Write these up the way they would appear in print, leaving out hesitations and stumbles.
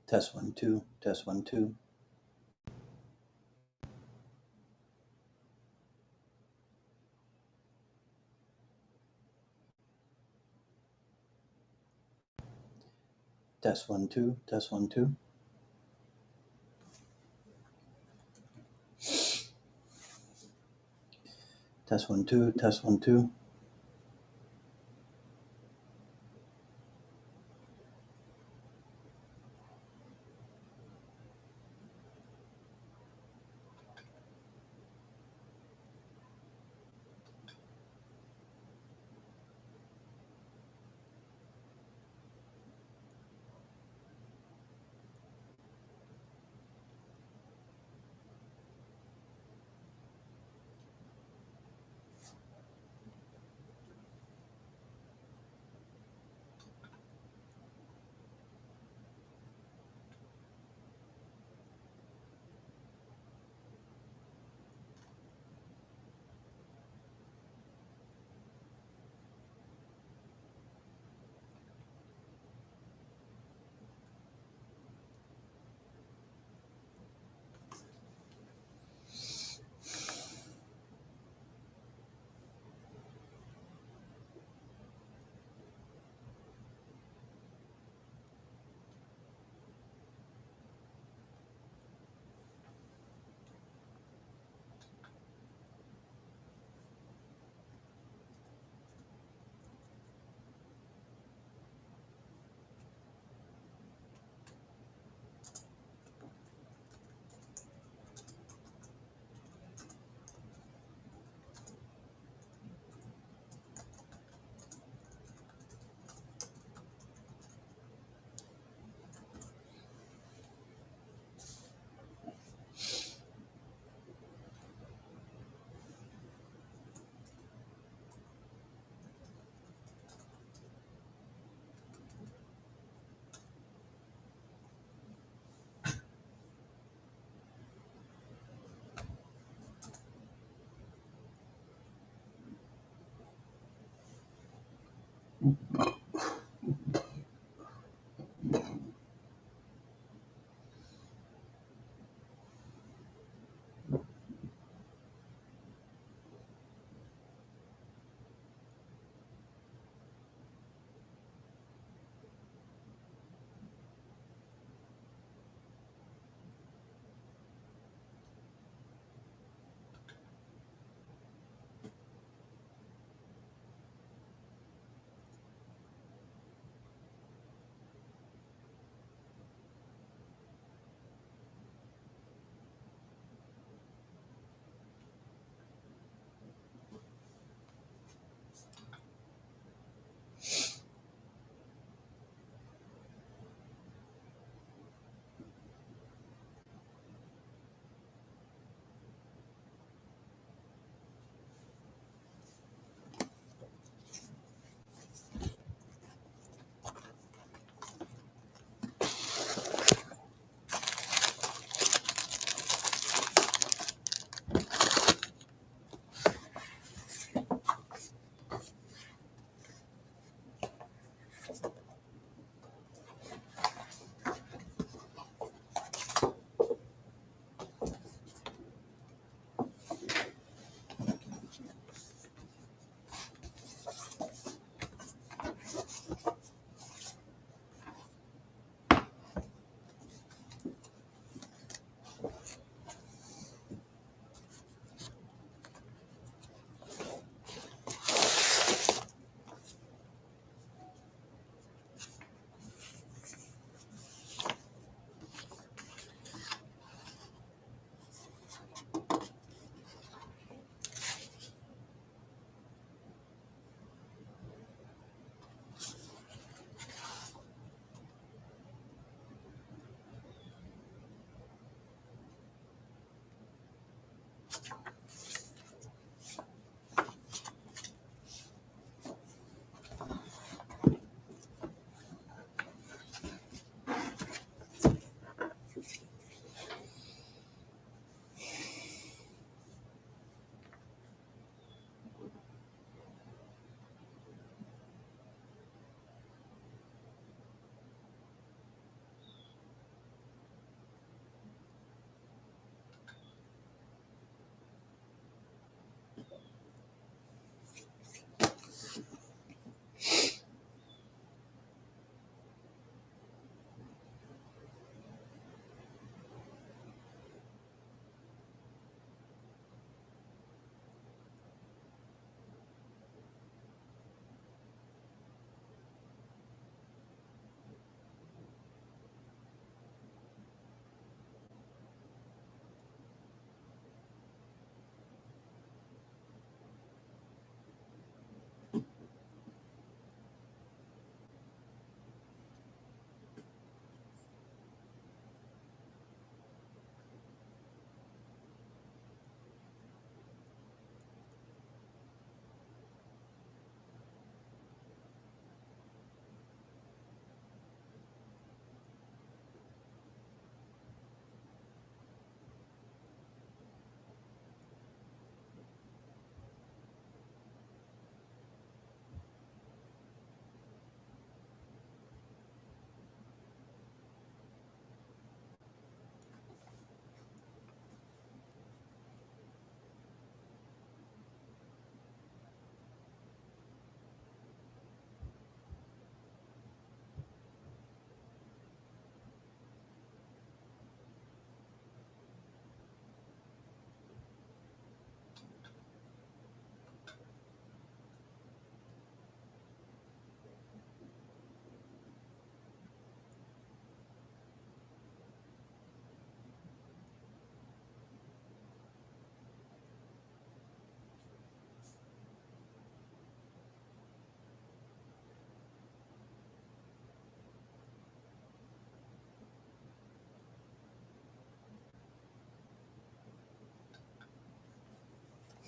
Test one, two, test one, two. Test one, two, test one, two. Test one, two, test one, two.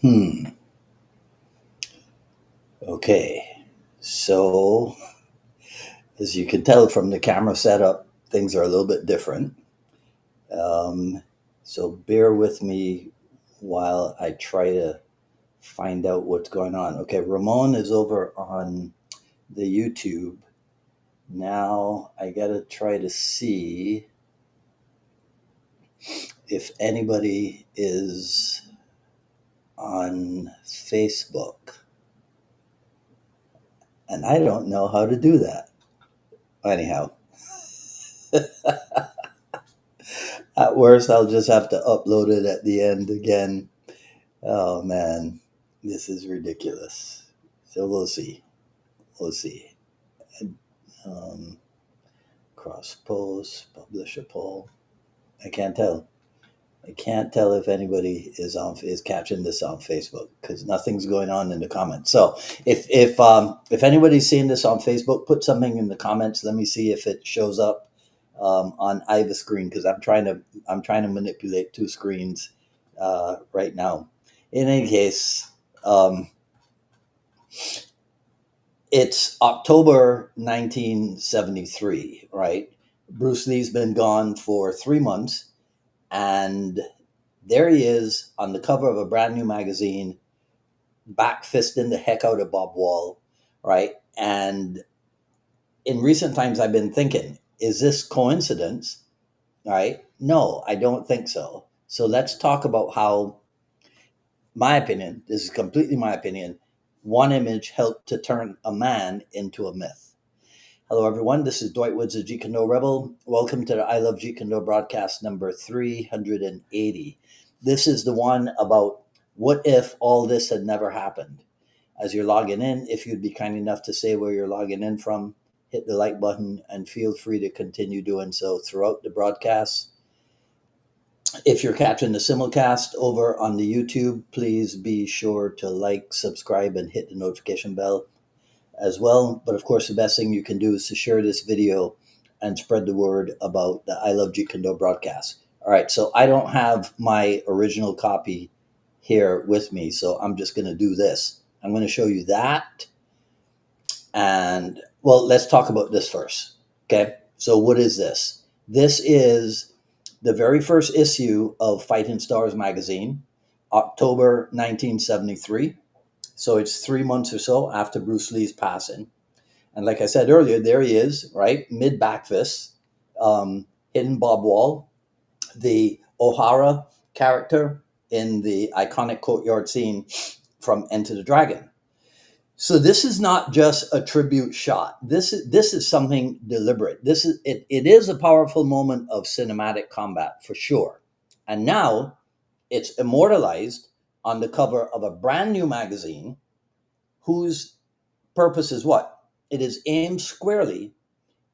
Hmm. Okay. So, as you can tell from the camera setup, things are a little bit different. Um, so, bear with me while I try to find out what's going on. Okay, Ramon is over on the YouTube. Now I got to try to see if anybody is on Facebook. And I don't know how to do that. Anyhow, at worst, I'll just have to upload it at the end again. Oh man, this is ridiculous. So we'll see. We'll see. Um, Cross post, publish a poll. I can't tell. I can't tell if anybody is catching this on Facebook because nothing's going on in the comments. So if anybody's seeing this on Facebook, put something in the comments. Let me see if it shows up on either screen because I'm trying to manipulate two screens right now. In any case, it's October 1973, right? Bruce Lee's been gone for 3 months, and there he is on the cover of a brand new magazine, back fisting the heck out of Bob Wall, right? And in recent times, I've been thinking, is this coincidence? Right? No, I don't think so. So let's talk about how, my opinion, this is completely my opinion, one image helped to turn a man into a myth. Hello, everyone. This is Dwight Woods of Jeet Kune Rebel. Welcome to the I Love Jeet Kune broadcast number 380. This is the one about what if all this had never happened. As you're logging in, if you'd be kind enough to say where you're logging in from, hit the like button and feel free to continue doing so throughout the broadcast. If you're catching the simulcast over on the YouTube, please be sure to like, subscribe, and hit the notification bell as well. But of course, the best thing you can do is to share this video and spread the word about the I Love Jeet Kune broadcast. All right, so I don't have my original copy here with me, so I'm just going to do this. I'm going to show you that. And well, let's talk about this first. Okay, so what is this? This is the very first issue of Fighting Stars magazine, October 1973. So it's 3 months or so after Bruce Lee's passing. And like I said earlier, there he is, right? Mid back fist, hitting Bob Wall, the O'Hara character in the iconic courtyard scene from Enter the Dragon. So this is not just a tribute shot. This is something deliberate. It is a powerful moment of cinematic combat for sure. And now it's immortalized on the cover of a brand new magazine whose purpose is what? It is aimed squarely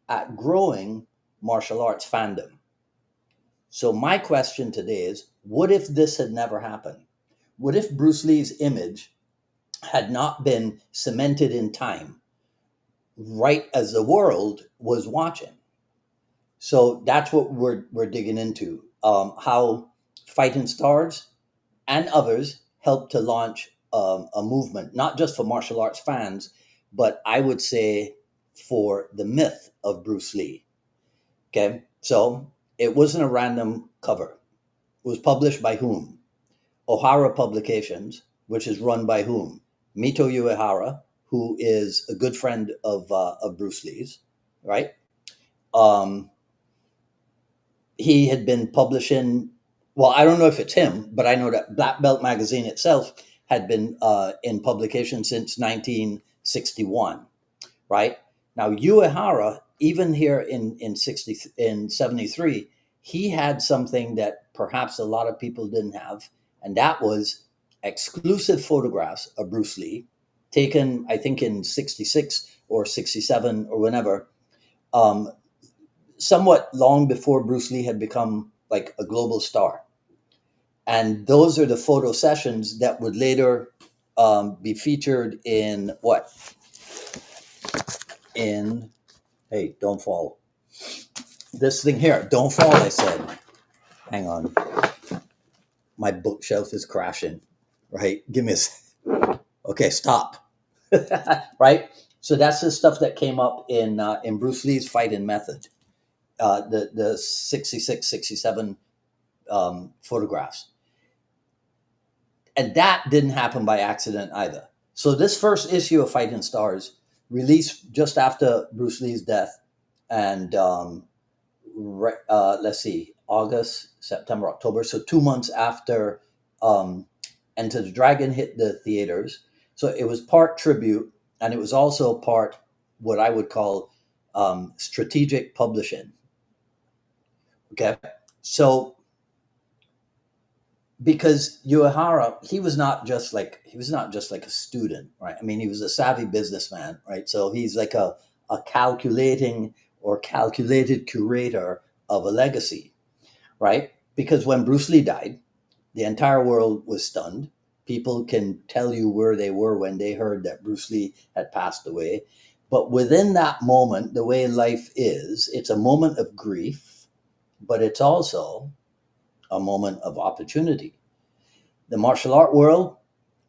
at growing martial arts fandom. So my question today is, what if this had never happened? What if Bruce Lee's image had not been cemented in time right as the world was watching? So that's what we're digging into. How Fighting Stars and others helped to launch a movement, not just for martial arts fans, but I would say for the myth of Bruce Lee. Okay, so it wasn't a random cover. It was published by whom? O'Hara Publications, which is run by whom? Mito Uehara, who is a good friend of Bruce Lee's, right? Um, he had been publishing. Well, I don't know if it's him, but I know that Black Belt magazine itself had been in publication since 1961, right? Now Uehara, even here in 73, he had something that perhaps a lot of people didn't have, and that was exclusive photographs of Bruce Lee, taken I think in 66 or 67 or whenever, um, somewhat long before Bruce Lee had become like a global star. And those are the photo sessions that would later be featured in what? In, hey, don't fall. This thing here, don't fall, I said. Hang on. My bookshelf is crashing. right? Give me okay, stop. Right? So that's the stuff that came up in Bruce Lee's fighting method, the 66, 67 photographs. And that didn't happen by accident either. So this first issue of Fighting Stars, released just after Bruce Lee's death, and let's see, August, September, October. So 2 months after um, Enter the Dragon hit the theaters. So it was part tribute, and it was also part what I would call strategic publishing. Okay, so because Uehara, he was not just like a student, right? I mean, he was a savvy businessman, right? So he's like a calculating or calculated curator of a legacy, right? Because when Bruce Lee died, the entire world was stunned. People can tell you where they were when they heard that Bruce Lee had passed away. But within that moment, the way life is, it's a moment of grief, but it's also a moment of opportunity. The martial art world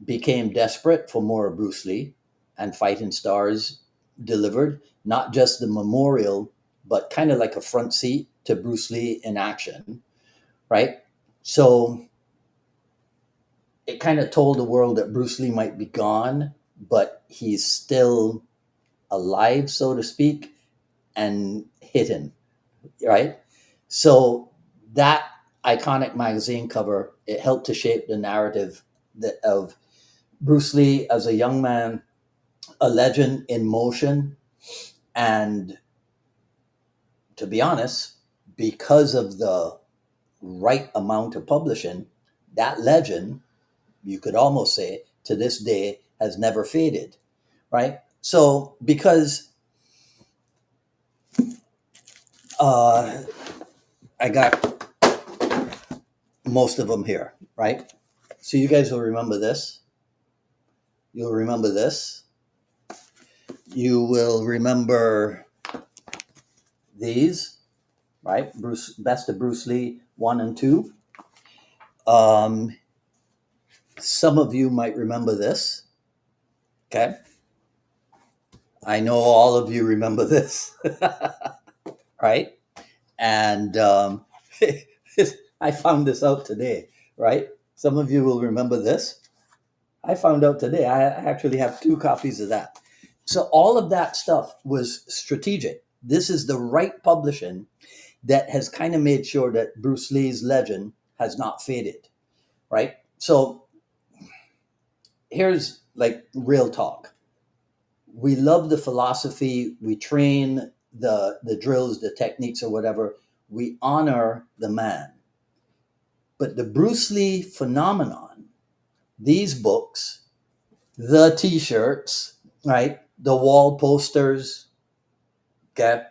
became desperate for more of Bruce Lee, and Fighting Stars delivered not just the memorial, but kind of like a front seat to Bruce Lee in action, right? So it kind of told the world that Bruce Lee might be gone, but he's still alive, so to speak, and hidden, right? So that iconic magazine cover, it helped to shape the narrative of Bruce Lee as a young man, a legend in motion, and to be honest, because of the right amount of publishing, that legend, you could almost say, to this day has never faded, right? So because uh, I got most of them here, right? So you guys will remember this. You'll remember this. You will remember these, right? Bruce, Best of Bruce Lee 1 and 2. Um, some of you might remember this. Okay, I know all of you remember this, right? And I found this out today, right? Some of you will remember this. I found out today. I actually have 2 copies of that. So all of that stuff was strategic. This is the right publishing that has kind of made sure that Bruce Lee's legend has not faded, right? So here's like real talk. We love the philosophy. We train the drills, the techniques, or whatever. We honor the man. But the Bruce Lee phenomenon, these books, the T-shirts, right, the wall posters, okay,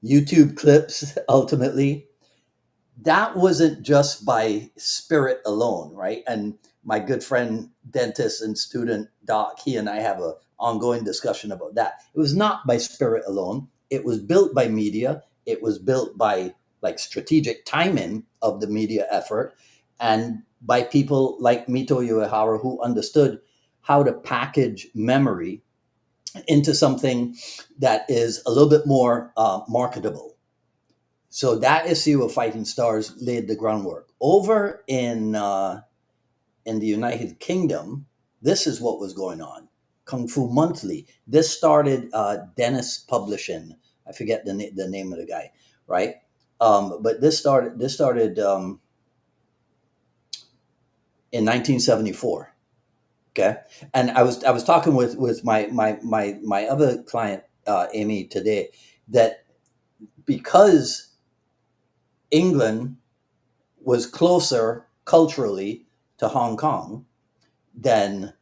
YouTube clips, ultimately, that wasn't just by spirit alone, right? And my good friend, dentist and student Doc, he and I have a ongoing discussion about that. It was not by spirit alone. It was built by media. It was built by like strategic timing of the media effort, and by people like Mito Uehara who understood how to package memory into something that is a little bit more marketable. So that issue of Fighting Stars laid the groundwork. Over in the United Kingdom, this is what was going on. Kung Fu Monthly. This started Dennis Publishing. I forget the name of the guy, right? But this started in 1974. Okay, and I was talking with my other client, Amy, today, that because England was closer culturally to Hong Kong than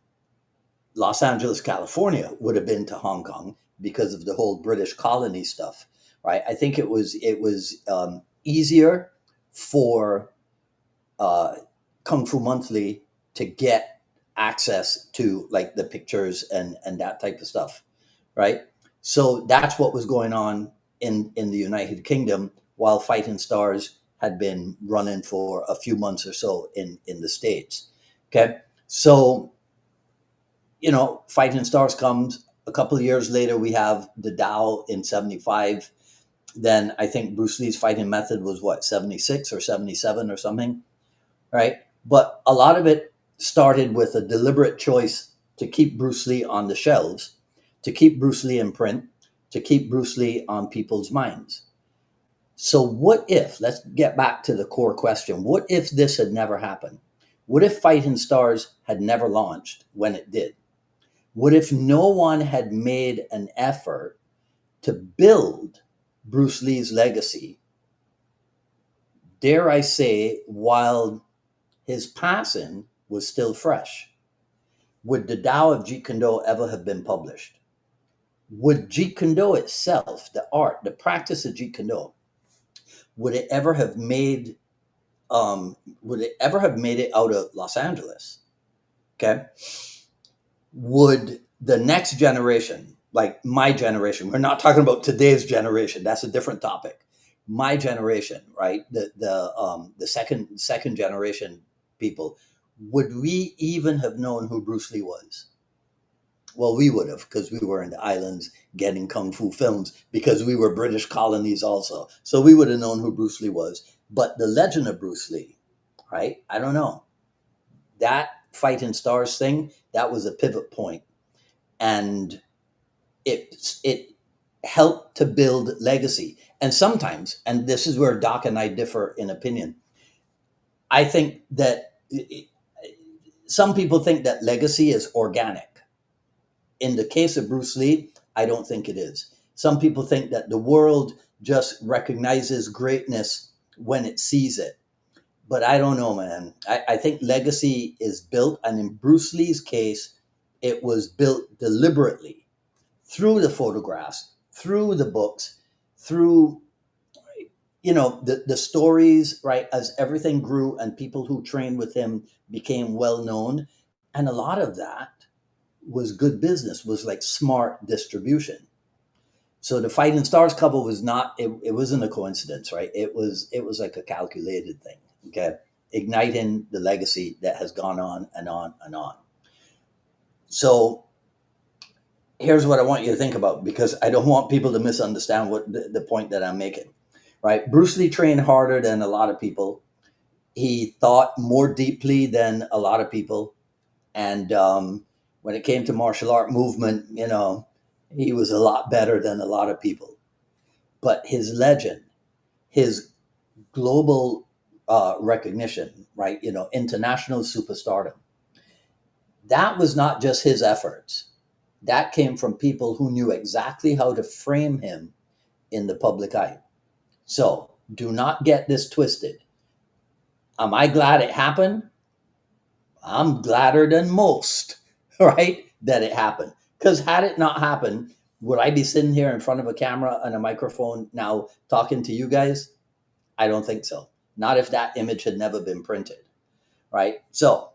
Los Angeles, California would have been to Hong Kong because of the whole British colony stuff, right? I think it was easier for uh, Kung Fu Monthly to get access to like the pictures and that type of stuff, right? So that's what was going on in the United Kingdom, while Fighting Stars had been running for a few months or so in the States. Okay, So, Fighting Stars comes a couple of years later. We have the Tao in 75. Then I think Bruce Lee's fighting method was what, 76 or 77 or something, right? But a lot of it started with a deliberate choice to keep Bruce Lee on the shelves, to keep Bruce Lee in print, to keep Bruce Lee on people's minds. So, what if, let's get back to the core question, what if this had never happened? What if Fighting Stars had never launched when it did? What if no one had made an effort to build Bruce Lee's legacy, dare I say, while his passing was still fresh? Would the Tao of Jeet Kune Do ever have been published? Would Jeet Kune Do itself, the art, the practice of Jeet Kune Do, would it ever have made would it ever have made it out of Los Angeles? Okay. Would the next generation, like my generation, we're not talking about today's generation, that's a different topic. My generation, right? The second generation people, would we even have known who Bruce Lee was? Well, we would have, because we were in the islands getting kung fu films, because we were British colonies also. So we would have known who Bruce Lee was. But the legend of Bruce Lee, right? I don't know. That Fighting Stars thing, that was a pivot point, and it helped to build legacy. And sometimes, and this is where Doc and I differ in opinion, I think that some people think that legacy is organic. In the case of Bruce Lee, I don't think it is. Some people think that the world just recognizes greatness when it sees it. But I don't know, man. I think legacy is built, and in Bruce Lee's case, it was built deliberately through the photographs, through the books, through the stories, right? As everything grew and people who trained with him became well known, and a lot of that was good business, was like smart distribution. So the Fighting Stars cover was not, it wasn't a coincidence, right? It was like a calculated thing, okay? Igniting the legacy that has gone on and on and on. So here's what I want you to think about, because I don't want people to misunderstand what the point that I'm making, right? Bruce Lee trained harder than a lot of people. He thought more deeply than a lot of people. And when it came to martial art movement, he was a lot better than a lot of people. But his legend, his global recognition, right? International superstardom, that was not just his efforts. That came from people who knew exactly how to frame him in the public eye. So do not get this twisted. Am I glad it happened? I'm gladder than most, right? That it happened. Because had it not happened, would I be sitting here in front of a camera and a microphone now talking to you guys? I don't think so. Not if that image had never been printed, right? So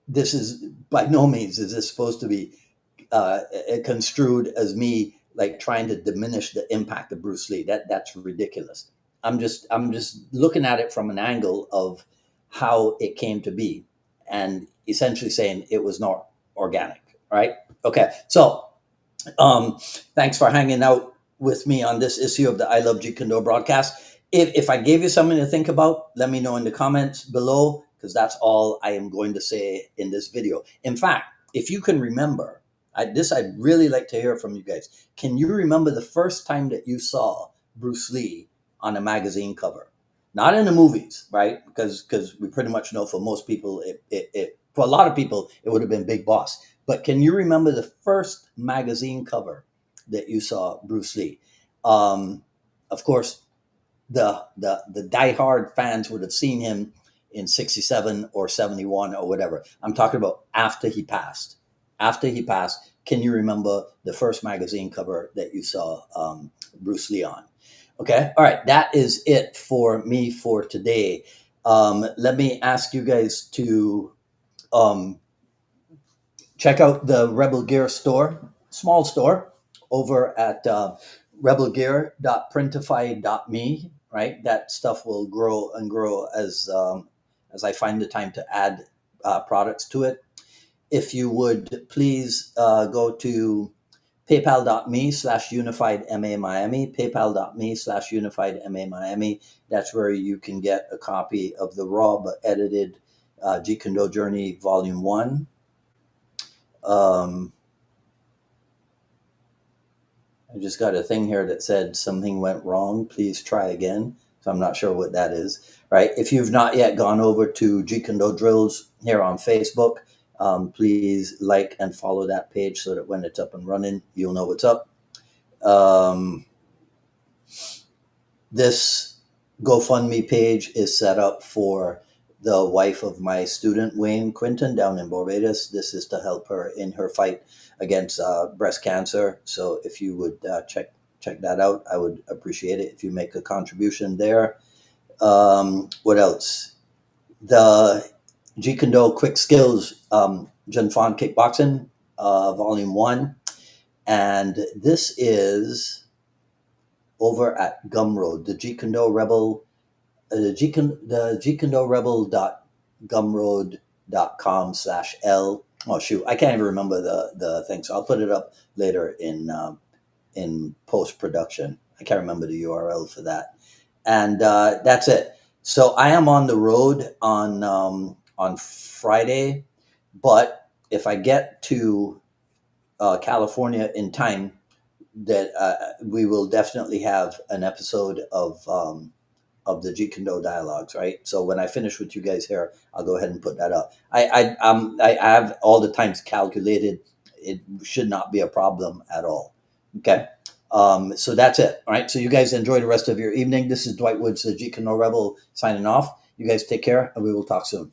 this is, by no means is this supposed to be construed as me like trying to diminish the impact of Bruce Lee. That's ridiculous. I'm just looking at it from an angle of how it came to be, and essentially saying it was not organic, right? Okay, so thanks for hanging out with me on this issue of the I Love Jeet Kune Do broadcast. If I gave you something to think about, let me know in the comments below, because that's all I am going to say in this video. In fact, if you can remember, I'd really like to hear from you guys. Can you remember the first time that you saw Bruce Lee on a magazine cover? Not in the movies, right? Because we pretty much know for most people, for a lot of people, it would have been Big Boss. But can you remember the first magazine cover that you saw Bruce Lee? Of course, the diehard fans would have seen him in 67 or 71 or whatever. I'm talking about after he passed. After he passed, can you remember the first magazine cover that you saw Bruce Lee on? Okay. All right. That is it for me for today. Let me ask you guys to um, check out the Rebel Gear store, small store, over at rebelgear.printify.me. Right, that stuff will grow and grow as I find the time to add products to it. If you would please go to paypal.me/unified MA Miami, paypal.me/unified MA Miami. That's where you can get a copy of the raw but edited Jeet Kune Do Journey Volume 1. Um, I just got a thing here that said something went wrong. Please try again. So I'm not sure what that is. Right. If you've not yet gone over to Jeet Kune Do Drills here on Facebook, please like and follow that page so that when it's up and running, you'll know what's up. Um, this GoFundMe page is set up for the wife of my student, Wayne Quinton, down in Barbados. This is to help her in her fight against breast cancer. So if you would check that out, I would appreciate it if you make a contribution there. What else? The Jeet Kune Do Quick Skills Jun Fan Kickboxing Volume 1. And this is over at Gumroad, the Jeet Kune Do Rebel, the Jeet Kune Do Rebel gumroad.com/L. Oh shoot, I can't even remember the thing, so I'll put it up later in post production. I can't remember the URL for that, and that's it. So I am on the road on Friday, but if I get to California in time, that we will definitely have an episode of the Jeet Kune Do dialogues, right? So when I finish with you guys here, I'll go ahead and put that up. I have all the times calculated. It should not be a problem at all. Okay. So that's it. All right. So you guys enjoy the rest of your evening. This is Dwight Woods, the Jeet Kune Do Rebel, signing off. You guys take care, and we will talk soon.